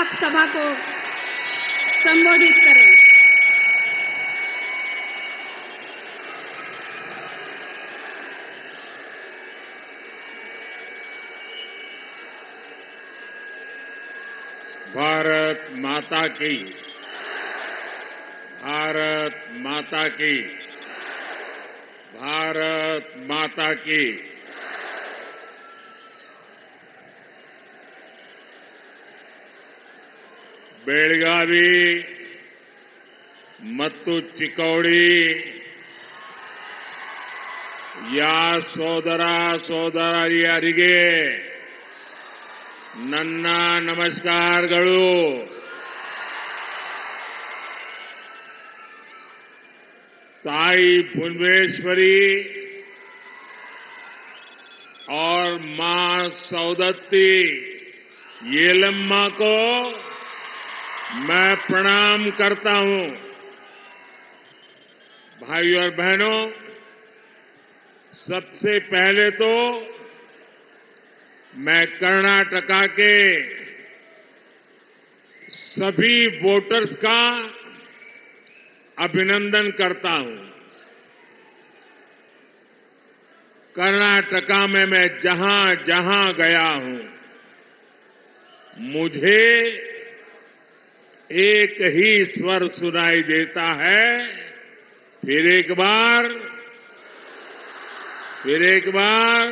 आप सभा को संबोधित करें। भारत माता की, भारत माता की, भारत माता की। बेळगावी ಮತ್ತು ಚಿಕ್ಕೋಡಿ ಯಾ ಸೋದರ ಸೋದರಿಯರಿಗೆ ನನ್ನ ನಮಸ್ಕಾರಗಳು। ताई भुवनेश्वरी और मां सौदत्ती येलम्मा को मैं प्रणाम करता हूं। भाइयों और बहनों, सबसे पहले तो मैं कर्नाटका के सभी वोटर्स का अभिनंदन करता हूं। कर्नाटका में मैं जहां जहां गया हूं, मुझे एक ही स्वर सुनाई देता है, फिर एक बार, फिर एक बार,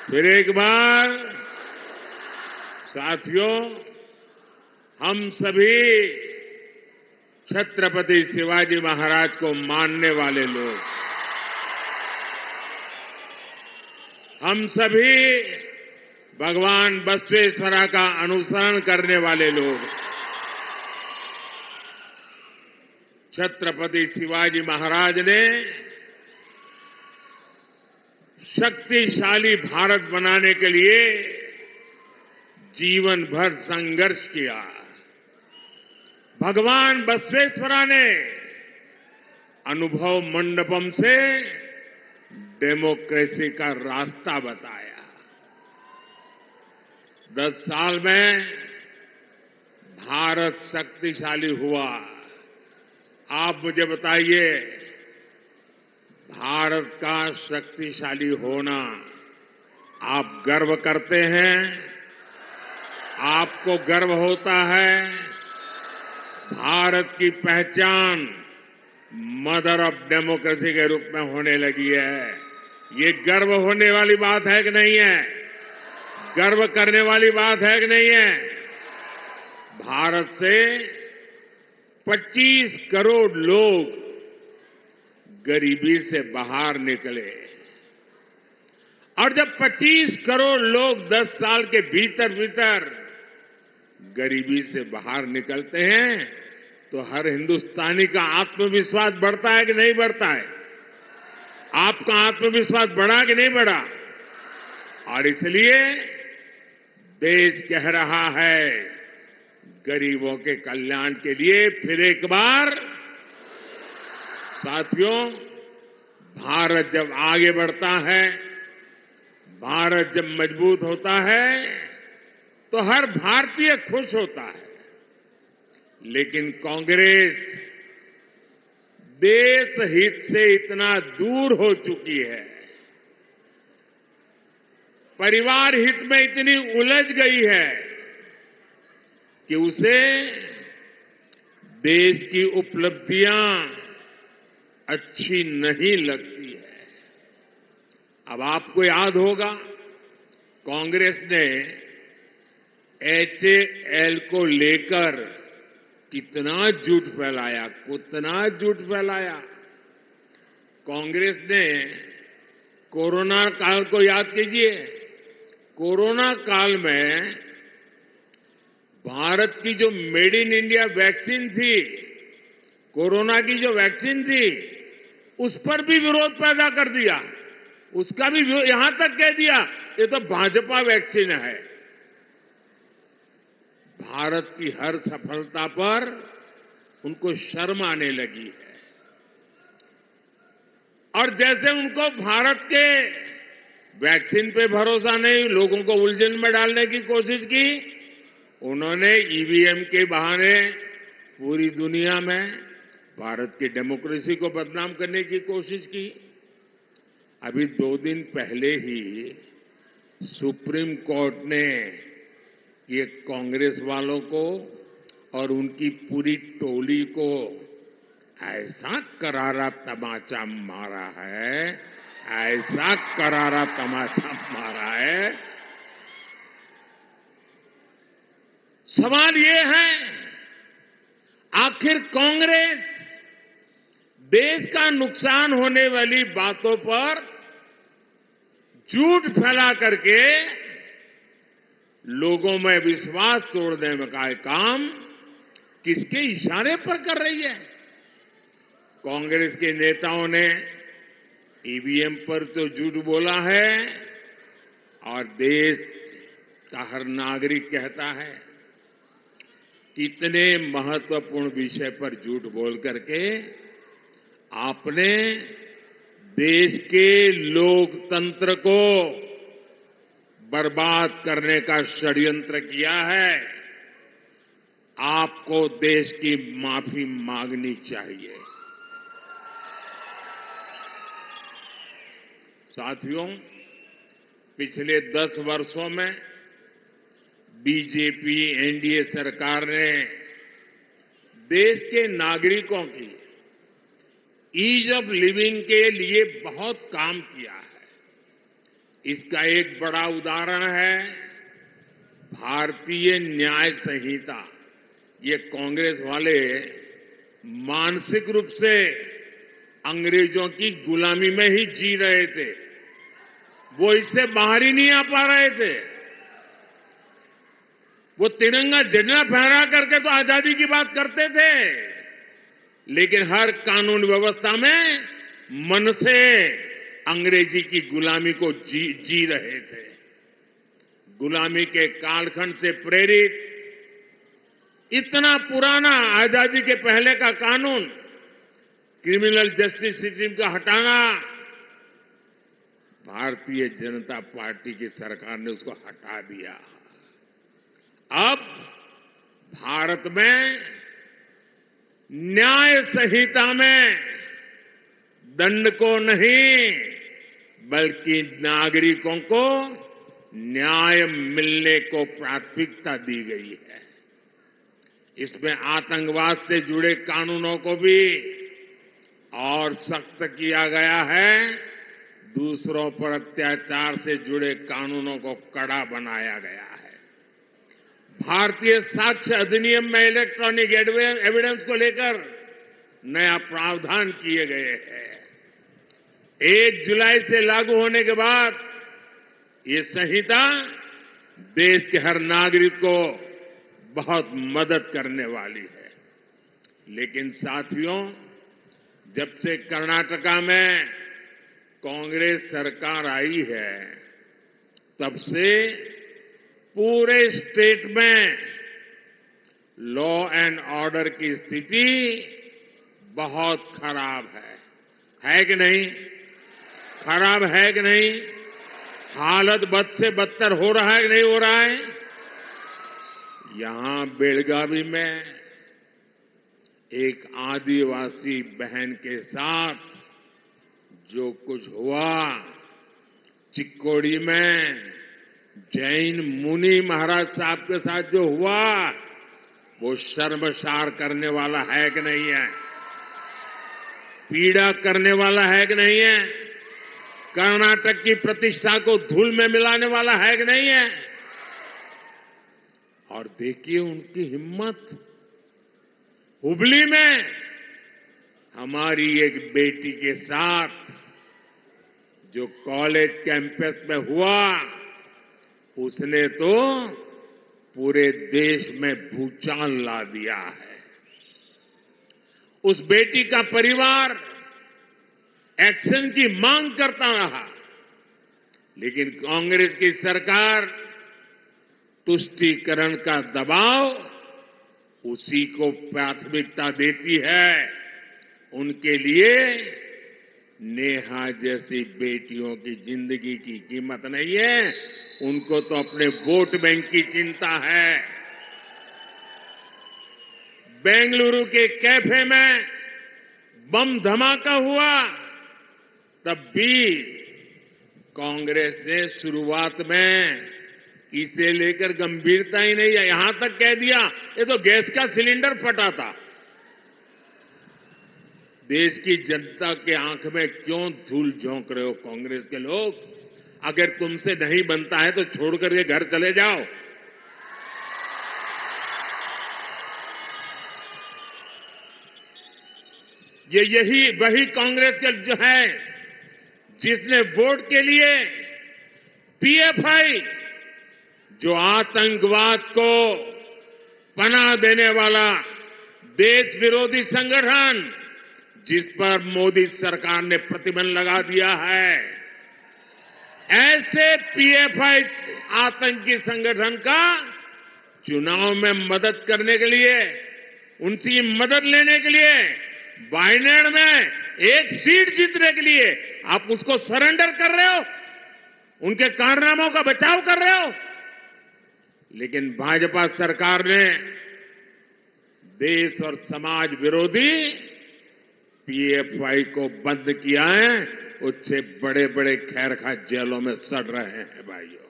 फिर एक बार। साथियों, हम सभी छत्रपति शिवाजी महाराज को मानने वाले लोग, हम सभी भगवान बसवेश्वरा का अनुसरण करने वाले लोग, छत्रपति शिवाजी महाराज ने शक्तिशाली भारत बनाने के लिए जीवन भर संघर्ष किया। भगवान बसवेश्वरा ने अनुभव मंडपम से डेमोक्रेसी का रास्ता बताया। 10 साल में भारत शक्तिशाली हुआ। आप मुझे बताइए, भारत का शक्तिशाली होना आप गर्व करते हैं? आपको गर्व होता है? भारत की पहचान मदर ऑफ डेमोक्रेसी के रूप में होने लगी है। ये गर्व होने वाली बात है कि नहीं है? गर्व करने वाली बात है कि नहीं है? भारत से 25 करोड़ लोग गरीबी से बाहर निकले, और जब 25 करोड़ लोग 10 साल के भीतर भीतर गरीबी से बाहर निकलते हैं, तो हर हिंदुस्तानी का आत्मविश्वास बढ़ता है कि नहीं बढ़ता है? आपका आत्मविश्वास बढ़ा कि नहीं बढ़ा? और इसलिए देश कह रहा है, गरीबों के कल्याण के लिए फिर एक बार। साथियों, भारत जब आगे बढ़ता है, भारत जब मजबूत होता है, तो हर भारतीय खुश होता है। लेकिन कांग्रेस देश हित से इतना दूर हो चुकी है, परिवार हित में इतनी उलझ गई है कि उसे देश की उपलब्धियां अच्छी नहीं लगती है। अब आपको याद होगा, कांग्रेस ने HAL को लेकर कितना झूठ फैलाया, कितना झूठ फैलाया। कांग्रेस ने कोरोना काल को याद कीजिए। कोरोना काल में भारत की जो मेड इन इंडिया वैक्सीन थी, कोरोना की जो वैक्सीन थी, उस पर भी विरोध पैदा कर दिया। उसका भी यहां तक कह दिया ये तो भाजपा वैक्सीन है। भारत की हर सफलता पर उनको शर्म आने लगी है, और जैसे उनको भारत के वैक्सीन पे भरोसा नहीं, लोगों को उलझन में डालने की कोशिश की, उन्होंने ईवीएम के बहाने पूरी दुनिया में भारत की डेमोक्रेसी को बदनाम करने की कोशिश की। अभी 2 दिन पहले ही सुप्रीम कोर्ट ने ये कांग्रेस वालों को और उनकी पूरी टोली को ऐसा करारा तमाचा मारा है, ऐसा करारा तमाचा मारा है। सवाल ये है, आखिर कांग्रेस देश का नुकसान होने वाली बातों पर झूठ फैला करके लोगों में विश्वास तोड़ने का काम किसके इशारे पर कर रही है? कांग्रेस के नेताओं ने ईवीएम पर तो झूठ बोला है और देश का हर नागरिक कहता है कितने महत्वपूर्ण विषय पर झूठ बोल करके आपने देश के लोकतंत्र को बर्बाद करने का षड्यंत्र किया है। आपको देश की माफी मांगनी चाहिए। साथियों, पिछले 10 वर्षों में बीजेपी एनडीए सरकार ने देश के नागरिकों की ईज ऑफ लिविंग के लिए बहुत काम किया है। इसका एक बड़ा उदाहरण है भारतीय न्याय संहिता। ये कांग्रेस वाले मानसिक रूप से अंग्रेजों की गुलामी में ही जी रहे थे, वो इससे बाहर ही नहीं आ पा रहे थे। वो तिरंगा झंडा फहरा करके तो आजादी की बात करते थे, लेकिन हर कानून व्यवस्था में मन से अंग्रेजी की गुलामी को जी रहे थे। गुलामी के कालखंड से प्रेरित इतना पुराना आजादी के पहले का कानून, क्रिमिनल जस्टिस सिस्टम का हटाना, भारतीय जनता पार्टी की सरकार ने उसको हटा दिया। अब भारत में न्याय संहिता में दंड को नहीं बल्कि नागरिकों को न्याय मिलने को प्राथमिकता दी गई है। इसमें आतंकवाद से जुड़े कानूनों को भी और सख्त किया गया है। दूसरों पर अत्याचार से जुड़े कानूनों को कड़ा बनाया गया है। भारतीय साक्ष्य अधिनियम में इलेक्ट्रॉनिक एविडेंस को लेकर नया प्रावधान किए गए हैं। 1 जुलाई से लागू होने के बाद ये संहिता देश के हर नागरिक को बहुत मदद करने वाली है। लेकिन साथियों, जब से कर्नाटका में कांग्रेस सरकार आई है, तब से पूरे स्टेट में लॉ एंड ऑर्डर की स्थिति बहुत खराब है कि नहीं? खराब है कि नहीं? हालत बद से बदतर हो रहा है कि नहीं हो रहा है? यहां बेलगावी में एक आदिवासी बहन के साथ जो कुछ हुआ, चिक्कोड़ी में जैन मुनि महाराज साहब के साथ जो हुआ, वो शर्मसार करने वाला है कि नहीं है? पीड़ा करने वाला है कि नहीं है? कर्नाटक की प्रतिष्ठा को धूल में मिलाने वाला है कि नहीं है? और देखिए उनकी हिम्मत। हुबली में हमारी एक बेटी के साथ जो कॉलेज कैंपस में हुआ, उसने तो पूरे देश में भूचाल ला दिया है। उस बेटी का परिवार एक्शन की मांग करता रहा, लेकिन कांग्रेस की सरकार तुष्टीकरण का दबाव उसी को प्राथमिकता देती है। उनके लिए नेहा जैसी बेटियों की जिंदगी की कीमत नहीं है, उनको तो अपने वोट बैंक की चिंता है। बेंगलुरु के कैफे में बम धमाका हुआ, तब भी कांग्रेस ने शुरुआत में इसे लेकर गंभीरता ही नहीं, यहां तक कह दिया ये तो गैस का सिलेंडर फटा था। देश की जनता के आंख में क्यों धूल झोंक रहे हो कांग्रेस के लोग? अगर तुमसे नहीं बनता है तो छोड़ करके घर चले जाओ। यही वही कांग्रेस के जो है जिसने वोट के लिए पीएफआई, जो आतंकवाद को पनाह देने वाला देश विरोधी संगठन, जिस पर मोदी सरकार ने प्रतिबंध लगा दिया है, ऐसे पीएफआई आतंकी संगठन का चुनाव में मदद करने के लिए, उनकी मदद लेने के लिए, वायनाड में एक सीट जीतने के लिए आप उसको सरेंडर कर रहे हो, उनके कारनामों का बचाव कर रहे हो। लेकिन भाजपा सरकार ने देश और समाज विरोधी पीएफआई को बंद किया है, उससे बड़े बड़े खैरखा जेलों में सड़ रहे हैं। भाइयों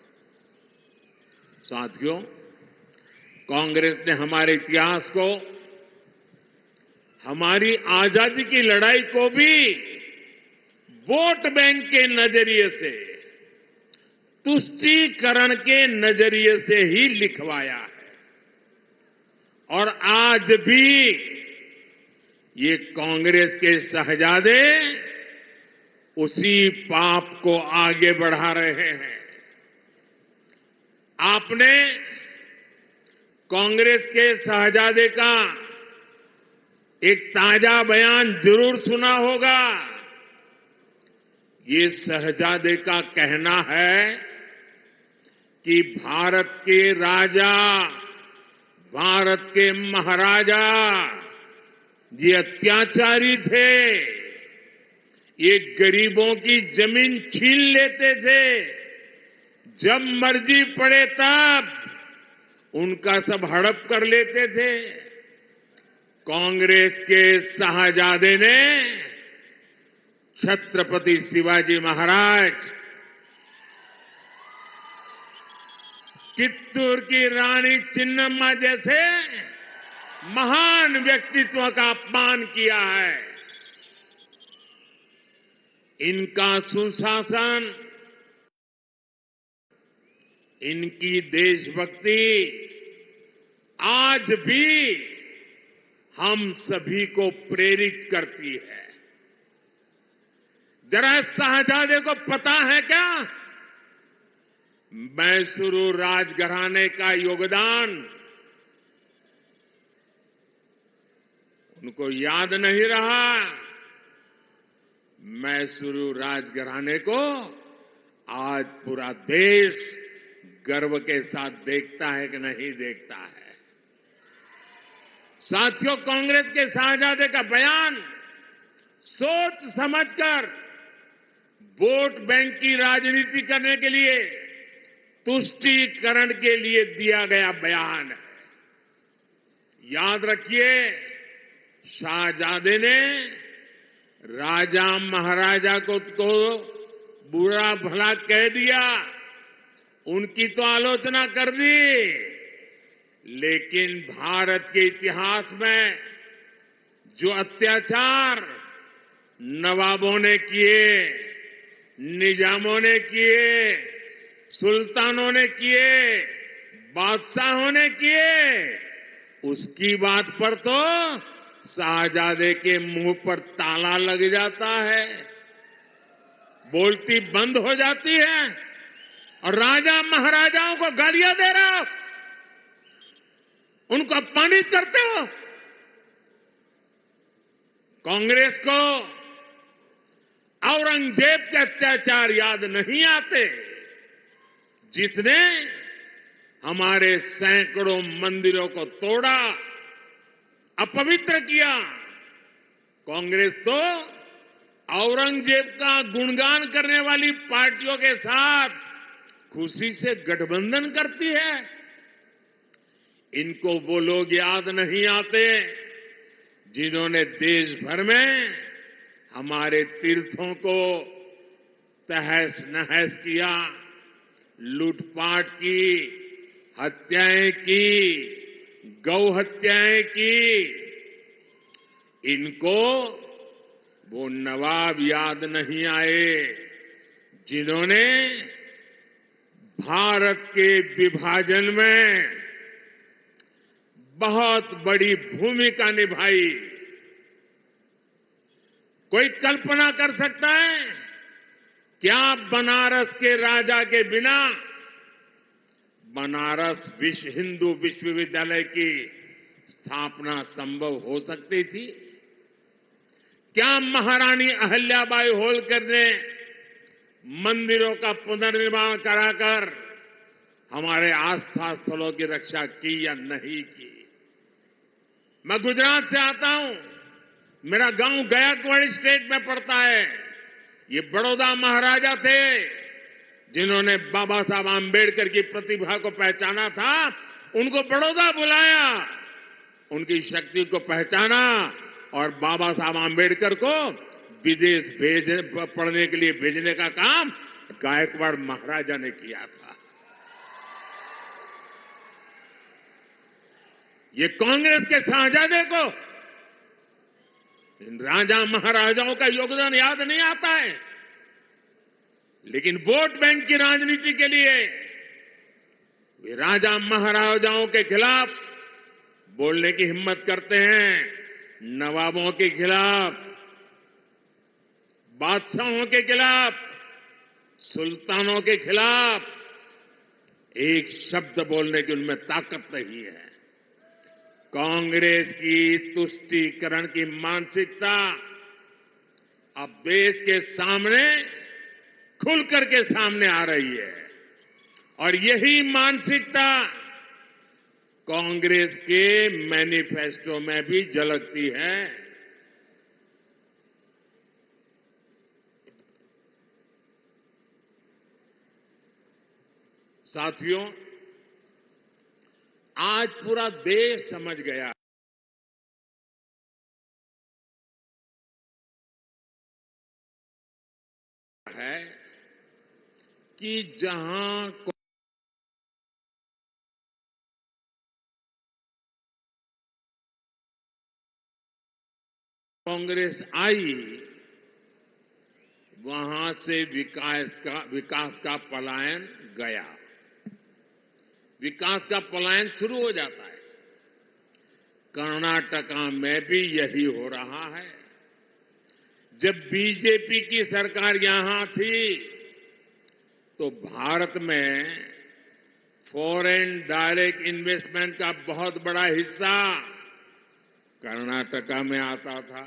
साथियों, कांग्रेस ने हमारे इतिहास को, हमारी आजादी की लड़ाई को भी वोट बैंक के नजरिए से, तुष्टीकरण के नजरिए से ही लिखवाया है। और आज भी ये कांग्रेस के शहजादे उसी पाप को आगे बढ़ा रहे हैं। आपने कांग्रेस के शहजादे का एक ताजा बयान जरूर सुना होगा। ये शहजादे का कहना है कि भारत के राजा, भारत के महाराजा ये अत्याचारी थे, ये गरीबों की जमीन छीन लेते थे, जब मर्जी पड़े तब उनका सब हड़प कर लेते थे। कांग्रेस के शहजादे ने छत्रपति शिवाजी महाराज, कित्तूर की रानी चिन्नम्मा जैसे महान व्यक्तित्व का अपमान किया है। इनका सुशासन, इनकी देशभक्ति आज भी हम सभी को प्रेरित करती है। जरा शहजादे को पता है क्या मैसूरू राजघराने का योगदान? उनको याद नहीं रहा। मैसूरू राजघराने को आज पूरा देश गर्व के साथ देखता है कि नहीं देखता है। साथियों, कांग्रेस के शहजादे का बयान सोच समझकर वोट बैंक की राजनीति करने के लिए, तुष्टीकरण के लिए दिया गया बयान है। याद रखिए, शाहजादे ने राजा महाराजा को बुरा भला कह दिया, उनकी तो आलोचना कर दी, लेकिन भारत के इतिहास में जो अत्याचार नवाबों ने किए, निजामों ने किए, सुल्तानों ने किए, बादशाहों ने किए, उसकी बात पर तो शाहजादे के मुंह पर ताला लग जाता है, बोलती बंद हो जाती है और राजा महाराजाओं को गालियां दे रहे हो, उनको अपमानित करते हो। कांग्रेस को औरंगजेब के अत्याचार याद नहीं आते, जिसने हमारे सैकड़ों मंदिरों को तोड़ा, अपवित्र किया। कांग्रेस तो औरंगजेब का गुणगान करने वाली पार्टियों के साथ खुशी से गठबंधन करती है। इनको वो लोग याद नहीं आते जिन्होंने देश भर में हमारे तीर्थों को तहस नहस किया, लूटपाट की, हत्याएं की, गौ हत्याएं की, इनको वो नवाब याद नहीं आए जिन्होंने भारत के विभाजन में बहुत बड़ी भूमिका निभाई। कोई कल्पना कर सकता है क्या बनारस के राजा के बिना बनारस हिंदू विश्वविद्यालय की स्थापना संभव हो सकती थी? क्या महारानी अहल्याबाई होलकर ने मंदिरों का पुनर्निर्माण कराकर हमारे आस्था स्थलों की रक्षा की या नहीं की? मैं गुजरात से आता हूं, मेरा गांव गायकवाड़ी स्टेट में पड़ता है। ये बड़ौदा महाराजा थे जिन्होंने बाबा साहब आम्बेडकर की प्रतिभा को पहचाना था, उनको बड़ौदा बुलाया, उनकी शक्ति को पहचाना और बाबा साहब आम्बेडकर को विदेश पढ़ने के लिए भेजने का काम गायकवाड़ महाराजा ने किया था। ये कांग्रेस के शाहजादे को इन राजा महाराजाओं का योगदान याद नहीं आता है, लेकिन वोट बैंक की राजनीति के लिए वे राजा महाराजाओं के खिलाफ बोलने की हिम्मत करते हैं, नवाबों के खिलाफ, बादशाहों के खिलाफ, सुल्तानों के खिलाफ एक शब्द बोलने की उनमें ताकत नहीं है। कांग्रेस की तुष्टीकरण की मानसिकता अब देश के सामने खुल करके सामने आ रही है और यही मानसिकता कांग्रेस के मैनिफेस्टो में भी झलकती है। साथियों, आज पूरा देश समझ गया है कि जहां कांग्रेस आई वहां से विकास का पलायन गया, विकास का पलायन शुरू हो जाता है। कर्नाटका में भी यही हो रहा है। जब बीजेपी की सरकार यहां थी तो भारत में फॉरेन डायरेक्ट इन्वेस्टमेंट का बहुत बड़ा हिस्सा कर्नाटका में आता था,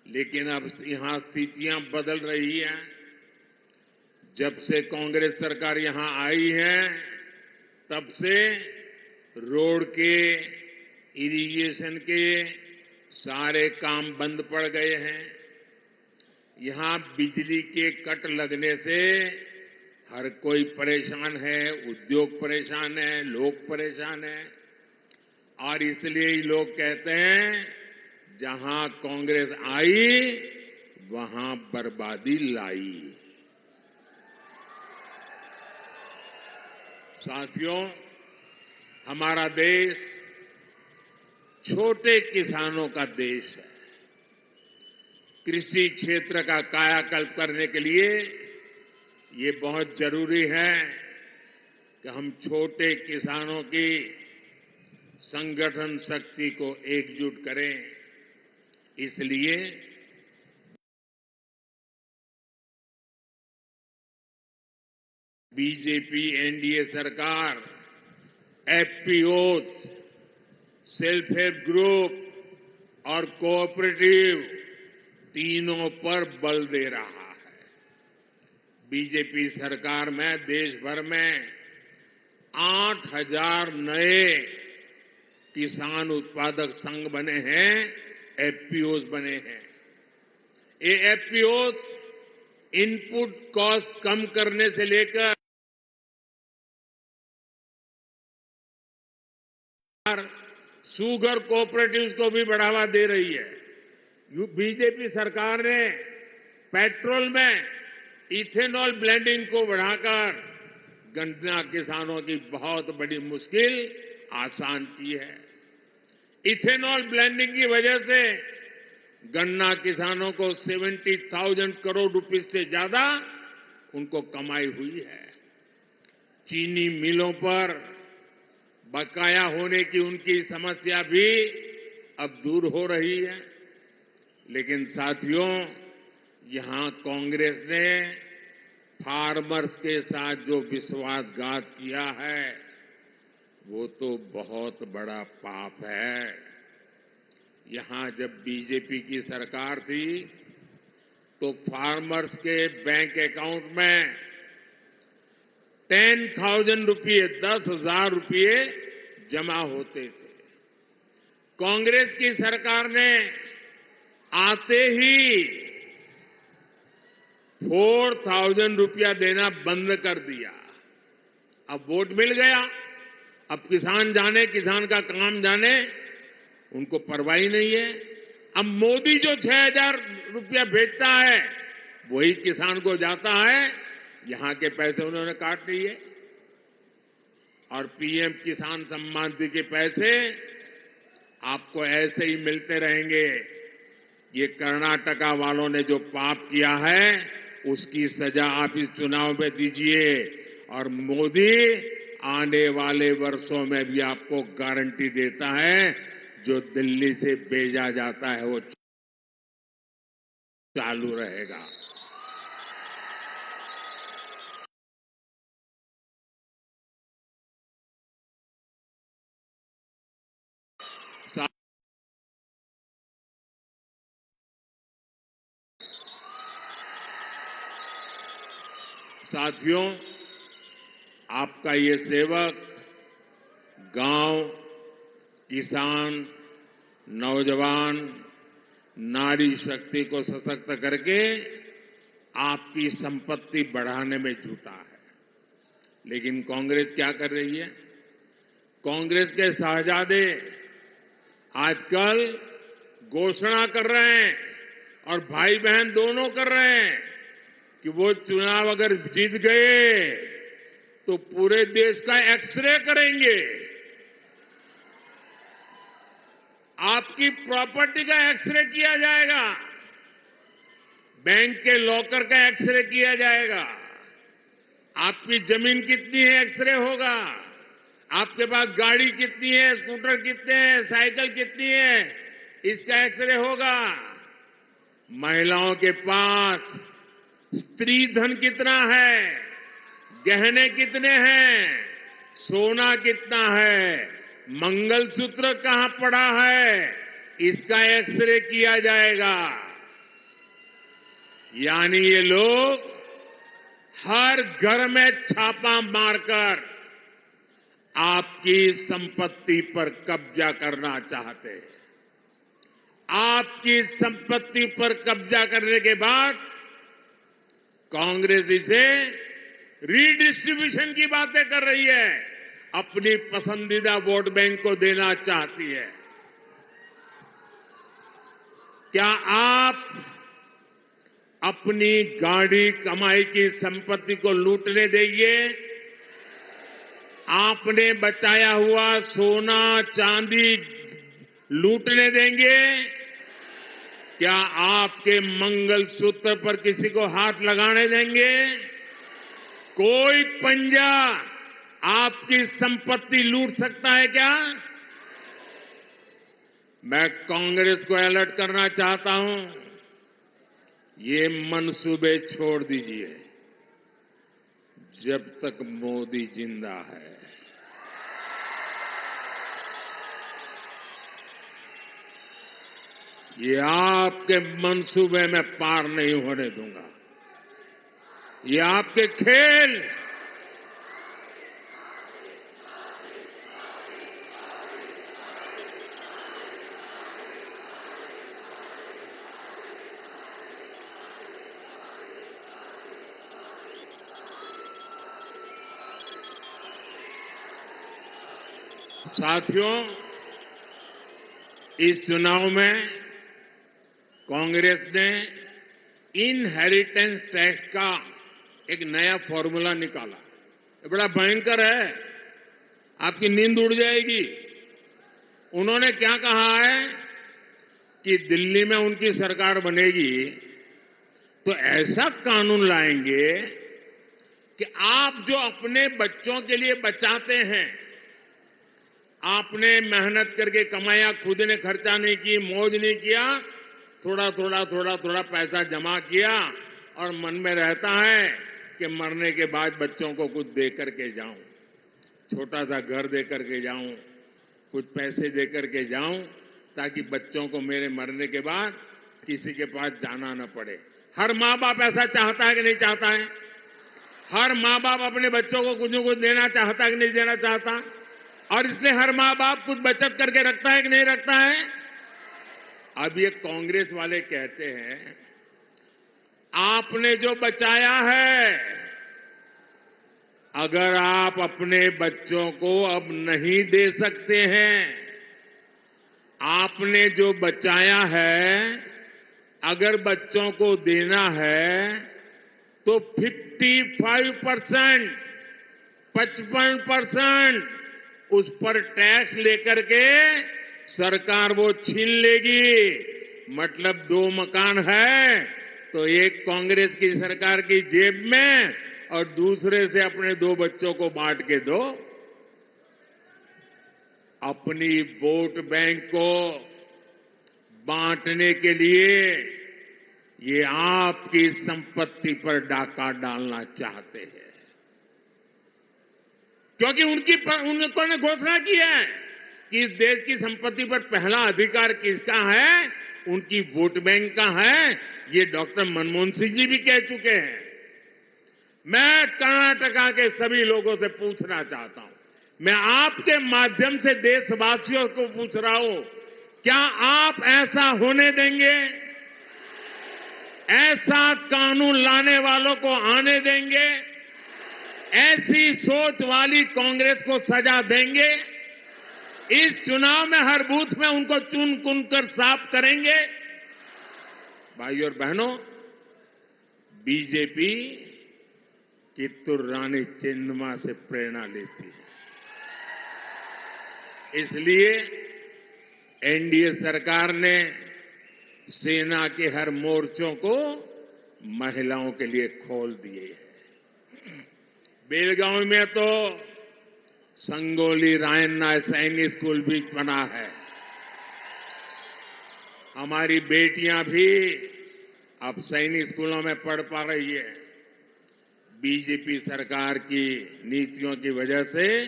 लेकिन अब यहां स्थितियां बदल रही हैं। जब से कांग्रेस सरकार यहां आई है तब से रोड के, इरिगेशन के सारे काम बंद पड़ गए हैं। यहां बिजली के कट लगने से हर कोई परेशान है, उद्योग परेशान है, लोग परेशान हैं और इसलिए ही लोग कहते हैं जहां कांग्रेस आई वहां बर्बादी लाई। साथियों, हमारा देश छोटे किसानों का देश है। कृषि क्षेत्र का कायाकल्प करने के लिए ये बहुत जरूरी है कि हम छोटे किसानों की संगठन शक्ति को एकजुट करें। इसलिए बीजेपी एनडीए सरकार एफपीओज, सेल्फ हेल्प ग्रुप और कोऑपरेटिव तीनों पर बल दे रहा है। बीजेपी सरकार में देश भर में 8,000 नए किसान उत्पादक संघ बने हैं, एफपीओज बने हैं। ये एफपीओज इनपुट कॉस्ट कम करने से लेकर शुगर कोऑपरेटिव्स को भी बढ़ावा दे रही है। बीजेपी सरकार ने पेट्रोल में इथेनॉल ब्लेंडिंग को बढ़ाकर गन्ना किसानों की बहुत बड़ी मुश्किल आसान की है। इथेनॉल ब्लेंडिंग की वजह से गन्ना किसानों को 70,000 करोड़ रुपए से ज्यादा उनको कमाई हुई है। चीनी मिलों पर बकाया होने की उनकी समस्या भी अब दूर हो रही है। लेकिन साथियों, यहां कांग्रेस ने फार्मर्स के साथ जो विश्वासघात किया है वो तो बहुत बड़ा पाप है। यहां जब बीजेपी की सरकार थी तो फार्मर्स के बैंक अकाउंट में 10,000 रुपये, 10,000 रुपये जमा होते थे। कांग्रेस की सरकार ने आते ही 4,000 रुपया देना बंद कर दिया। अब वोट मिल गया, अब किसान जाने, किसान का काम जाने, उनको परवाह ही नहीं है। अब मोदी जो 6,000 रुपया भेजता है वही किसान को जाता है, यहां के पैसे उन्होंने काट लिए। और पीएम किसान सम्मान निधि के पैसे आपको ऐसे ही मिलते रहेंगे। ये कर्नाटका वालों ने जो पाप किया है उसकी सजा आप इस चुनाव में दीजिए, और मोदी आने वाले वर्षों में भी आपको गारंटी देता है जो दिल्ली से भेजा जाता है वो चालू रहेगा। साथियों, आपका ये सेवक गांव, किसान, नौजवान, नारी शक्ति को सशक्त करके आपकी संपत्ति बढ़ाने में जुटा है। लेकिन कांग्रेस क्या कर रही है? कांग्रेस के शहजादे आजकल घोषणा कर रहे हैं, और भाई बहन दोनों कर रहे हैं, कि वो चुनाव अगर जीत गए तो पूरे देश का एक्सरे करेंगे, आपकी प्रॉपर्टी का एक्सरे किया जाएगा, बैंक के लॉकर का एक्सरे किया जाएगा, आपकी जमीन कितनी है एक्सरे होगा, आपके पास गाड़ी कितनी है, स्कूटर कितने हैं, साइकिल कितनी है, इसका एक्सरे होगा। महिलाओं के पास स्त्री धन कितना है, गहने कितने हैं, सोना कितना है, मंगलसूत्र कहां पड़ा है, इसका एक्सरे किया जाएगा। यानी ये लोग हर घर में छापा मारकर आपकी संपत्ति पर कब्जा करना चाहते हैं। आपकी संपत्ति पर कब्जा करने के बाद कांग्रेस इसे रीडिस्ट्रीब्यूशन की बातें कर रही है, अपनी पसंदीदा वोट बैंक को देना चाहती है। क्या आप अपनी गाढ़ी कमाई की संपत्ति को लूटने देंगे? आपने बचाया हुआ सोना चांदी लूटने देंगे? क्या आपके मंगलसूत्र पर किसी को हाथ लगाने देंगे? कोई पंजा आपकी संपत्ति लूट सकता है क्या? मैं कांग्रेस को अलर्ट करना चाहता हूं, ये मंसूबे छोड़ दीजिए जब तक मोदी जिंदा है। ये आपके मंसूबे में पार नहीं होने दूंगा। ये आपके खेल साथियों, इस चुनाव में कांग्रेस ने इनहेरिटेंस टैक्स का एक नया फॉर्मूला निकाला। ये बड़ा भयंकर है, आपकी नींद उड़ जाएगी। उन्होंने क्या कहा है कि दिल्ली में उनकी सरकार बनेगी तो ऐसा कानून लाएंगे कि आप जो अपने बच्चों के लिए बचाते हैं, आपने मेहनत करके कमाया, खुद ने खर्चा नहीं की, मौज नहीं किया, थोड़ा पैसा जमा किया और मन में रहता है कि मरने के बाद बच्चों को कुछ दे करके जाऊं, छोटा सा घर दे करके जाऊं, कुछ पैसे दे करके जाऊं, ताकि बच्चों को मेरे मरने के बाद किसी के पास जाना न पड़े। हर माँ बाप ऐसा चाहता है कि नहीं चाहता है? हर माँ बाप अपने बच्चों को कुछ न कुछ देना चाहता है कि नहीं देना चाहता? और इसलिए हर माँ बाप कुछ बचत करके रखता है कि नहीं रखता है? अब ये कांग्रेस वाले कहते हैं आपने जो बचाया है, अगर आप अपने बच्चों को अब नहीं दे सकते हैं, आपने जो बचाया है अगर बच्चों को देना है तो 55%, 55% उस पर टैक्स लेकर के सरकार वो छीन लेगी। मतलब 2 मकान है तो एक कांग्रेस की सरकार की जेब में और दूसरे से अपने 2 बच्चों को बांट के दो। अपनी वोट बैंक को बांटने के लिए ये आपकी संपत्ति पर डाका डालना चाहते हैं, क्योंकि उन्होंने घोषणा की है कि इस देश की संपत्ति पर पहला अधिकार किसका है? उनकी वोट बैंक का है। ये डॉक्टर मनमोहन सिंह जी भी कह चुके हैं। मैं कर्नाटका के सभी लोगों से पूछना चाहता हूं, मैं आपके माध्यम से देशवासियों को पूछ रहा हूं, क्या आप ऐसा होने देंगे? ऐसा कानून लाने वालों को आने देंगे? ऐसी सोच वाली कांग्रेस को सजा देंगे? इस चुनाव में हर बूथ में उनको चुन चुन कर साफ करेंगे? भाइयों और बहनों, बीजेपी कित्तूर रानी चेन्नम्मा से प्रेरणा लेती है। इसलिए एनडीए सरकार ने सेना के हर मोर्चों को महिलाओं के लिए खोल दिए हैं। बेलगांव में तो संगोली रायन्ना सैनिक स्कूल भी बना है। हमारी बेटियां भी अब सैनिक स्कूलों में पढ़ पा रही है। बीजेपी सरकार की नीतियों की वजह से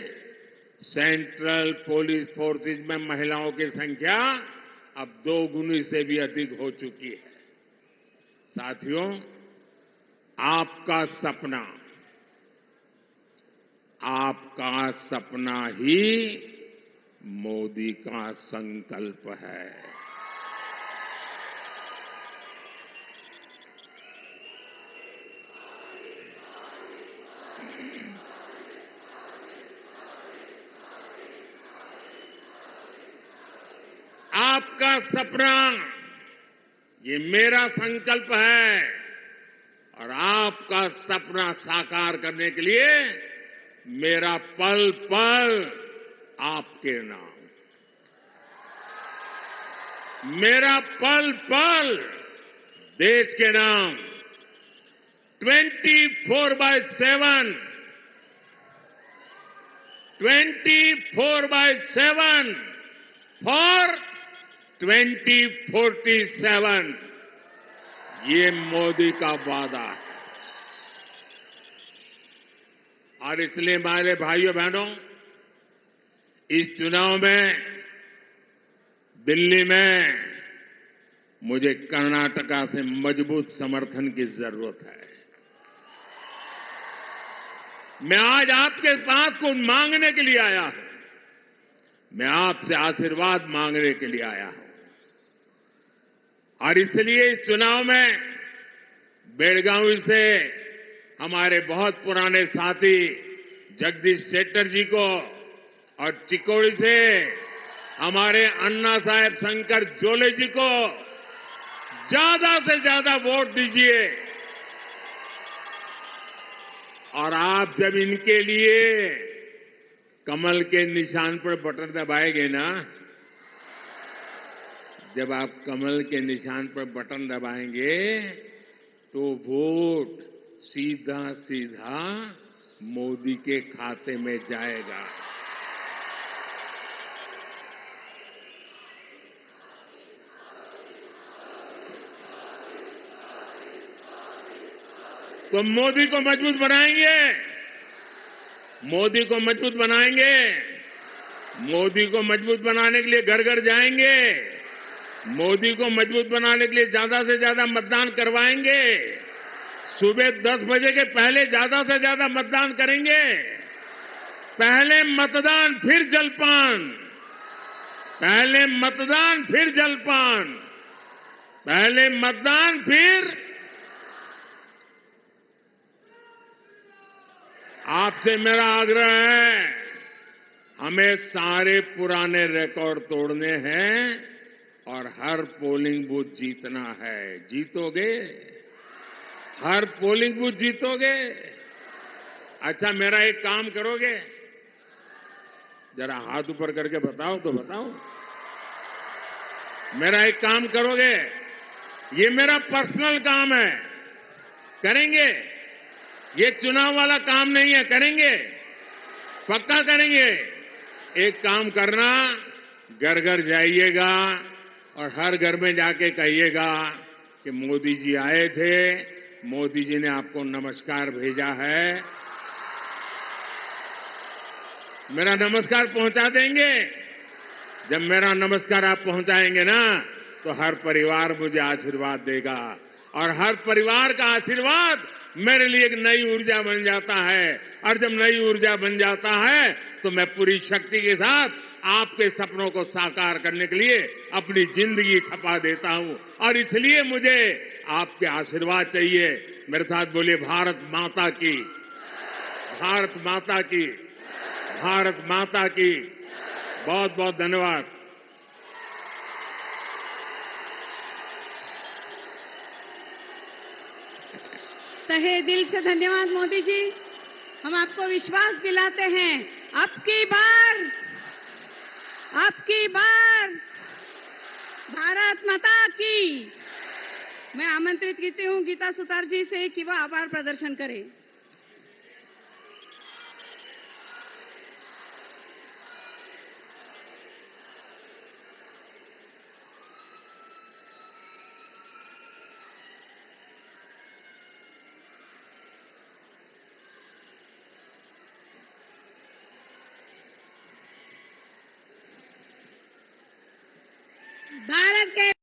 सेंट्रल पुलिस फोर्सेज में महिलाओं की संख्या अब 2 गुनी से भी अधिक हो चुकी है। साथियों, आपका सपना ही मोदी का संकल्प है। आपका सपना ये मेरा संकल्प है और आपका सपना साकार करने के लिए मेरा पल पल आपके नाम, मेरा पल पल देश के नाम। 24/7 फॉर 2047 ये मोदी का वादा है। और इसलिए हमारे भाइयों बहनों, इस चुनाव में दिल्ली में मुझे कर्नाटका से मजबूत समर्थन की जरूरत है। मैं आज आपके पास कुछ मांगने के लिए आया हूं। मैं आपसे आशीर्वाद मांगने के लिए आया हूं। और इसलिए इस चुनाव में बेलगावी से हमारे बहुत पुराने साथी जगदीश शेट्टर जी को और चिकोड़ी से हमारे अन्ना साहेब शंकर जोले जी को ज्यादा से ज्यादा वोट दीजिए। और आप जब इनके लिए कमल के निशान पर बटन दबाएंगे ना, जब आप कमल के निशान पर बटन दबाएंगे तो वोट सीधा सीधा मोदी के खाते में जाएगा। तो मोदी को मजबूत बनाएंगे, मोदी को मजबूत बनाएंगे, मोदी को मजबूत बनाने के लिए घर घर जाएंगे, मोदी को मजबूत बनाने के लिए ज्यादा से ज्यादा मतदान करवाएंगे, सुबह 10 बजे के पहले ज्यादा से ज्यादा मतदान करेंगे। पहले मतदान फिर जलपान, पहले मतदान फिर जलपान, पहले मतदान फिर। आपसे मेरा आग्रह है, हमें सारे पुराने रिकॉर्ड तोड़ने हैं और हर पोलिंग बूथ जीतना है। जीतोगे? हर पोलिंग बूथ जीतोगे? अच्छा, मेरा एक काम करोगे? जरा हाथ ऊपर करके बताओ तो बताओ। मेरा एक काम करोगे? ये मेरा पर्सनल काम है, करेंगे? ये चुनाव वाला काम नहीं है, करेंगे? पक्का करेंगे? एक काम करना, घर घर जाइएगा और हर घर में जाके कहिएगा कि मोदी जी आए थे, मोदी जी ने आपको नमस्कार भेजा है। मेरा नमस्कार पहुंचा देंगे? जब मेरा नमस्कार आप पहुंचाएंगे ना, तो हर परिवार मुझे आशीर्वाद देगा और हर परिवार का आशीर्वाद मेरे लिए एक नई ऊर्जा बन जाता है। और जब नई ऊर्जा बन जाता है तो मैं पूरी शक्ति के साथ आपके सपनों को साकार करने के लिए अपनी जिंदगी खपा देता हूं। और इसलिए मुझे आपके आशीर्वाद चाहिए। मेरे साथ बोलिए, भारत माता की, भारत माता की, भारत माता की। बहुत बहुत धन्यवाद। तहे दिल से धन्यवाद मोदी जी। हम आपको विश्वास दिलाते हैं, आपकी बार भारत माता की। मैं आमंत्रित करती हूँ गीता सुतार जी से कि वह आभार प्रदर्शन करें। भारत के